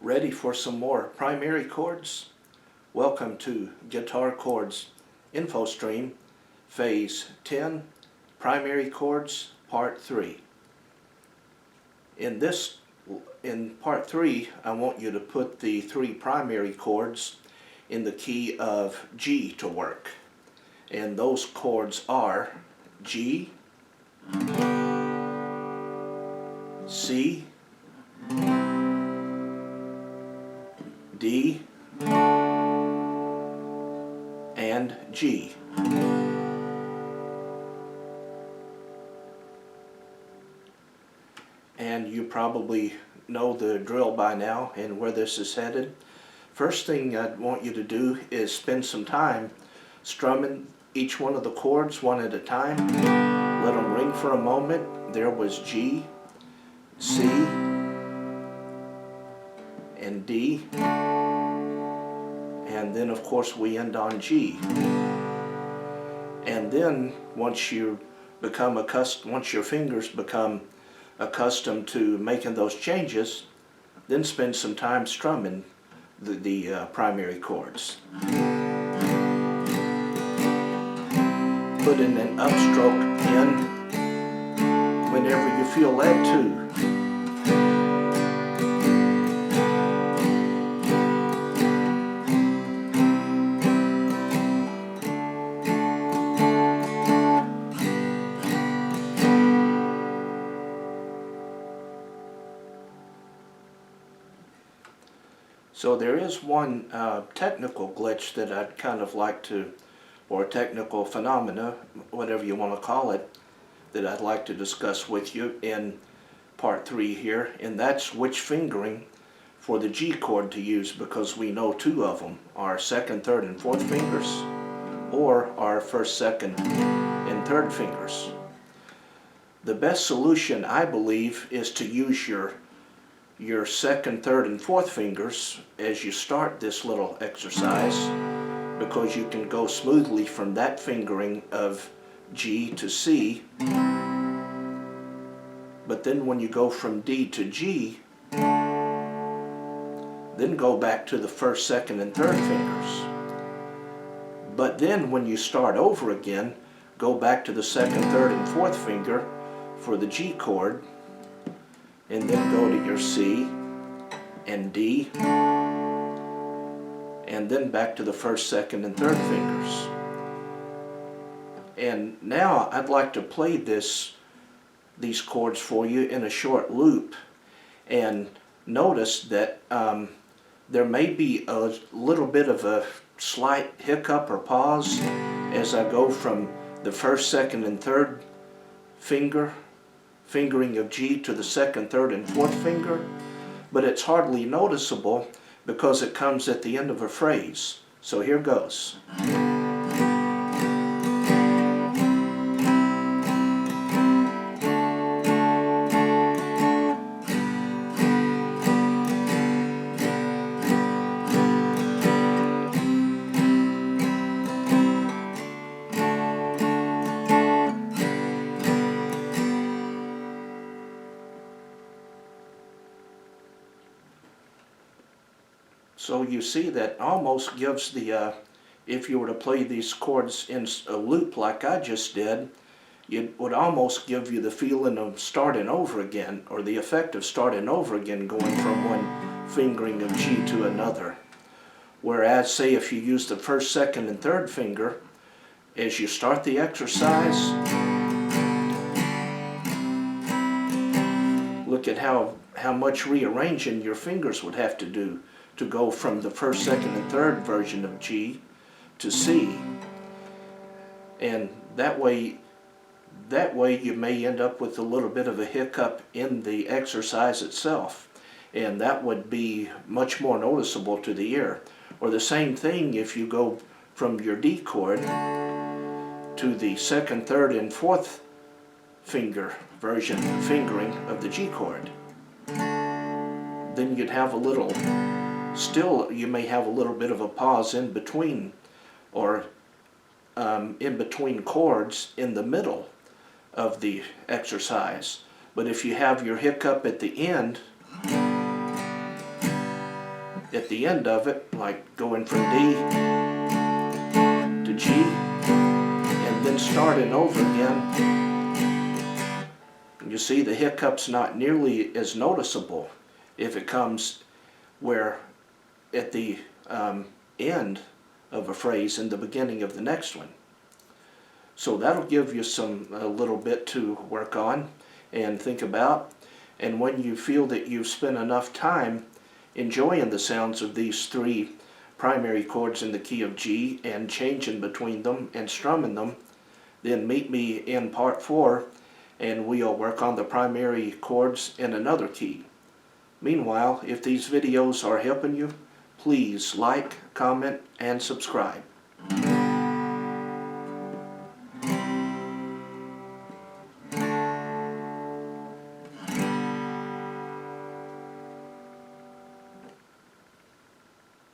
Ready for some more primary chords? Welcome to Guitar Chords Info Stream, Phase 10, Primary Chords, Part 3. In Part 3, I want you to put the three primary chords in the key of G to work. And those chords are G, C, D, and G. And you probably know the drill by now and where this is headed. First thing I'd want you to do is spend some time strumming each one of the chords one at a time. Let them ring for a moment. There was G, C, and D. And then of course we end on G. And then once your fingers become accustomed to making those changes, then spend some time strumming the primary chords. Put in an upstroke in whenever you feel led to. So there is one technical glitch that I'd kind of like to, or technical phenomena, whatever you want to call it, that I'd like to discuss with you in Part 3 here, and that's which fingering for the G chord to use, because we know two of them, our second, third, and fourth fingers, or our first, second, and third fingers. The best solution, I believe, is to use your second, third, and fourth fingers as you start this little exercise, because you can go smoothly from that fingering of G to C, but then when you go from D to G, then go back to the first, second, and third fingers. But then when you start over again, go back to the second, third, and fourth finger for the G chord, and then go to your C and D, and then back to the first, second, and third fingers. And now I'd like to play these chords for you in a short loop, and notice that there may be a little bit of a slight hiccup or pause as I go from the first, second, and third fingering of G to the second, third, and fourth finger, but it's hardly noticeable because it comes at the end of a phrase. So here goes. So you see that almost gives the, if you were to play these chords in a loop like I just did, it would almost give you the feeling of starting over again, or the effect of starting over again, going from one fingering of G to another. Whereas, say, if you use the first, second, and third finger, as you start the exercise, look at how much rearranging your fingers would have to do to go from the first, second, and third version of G to C. And that way you may end up with a little bit of a hiccup in the exercise itself, and that would be much more noticeable to the ear. Or the same thing if you go from your D chord to the second, third, and fourth fingering of the G chord. Then you'd have you may have a little bit of a pause in between, or in between chords in the middle of the exercise. But if you have your hiccup at the end, at the end of it, like going from D to G, and then starting over again. You see the hiccup's not nearly as noticeable if it comes where at the end of a phrase in the beginning of the next one. So that'll give you a little bit to work on and think about. And when you feel that you've spent enough time enjoying the sounds of these three primary chords in the key of G and changing between them and strumming them, then meet me in part 4 and we'll work on the primary chords in another key. Meanwhile, if these videos are helping you, please like, comment, and subscribe.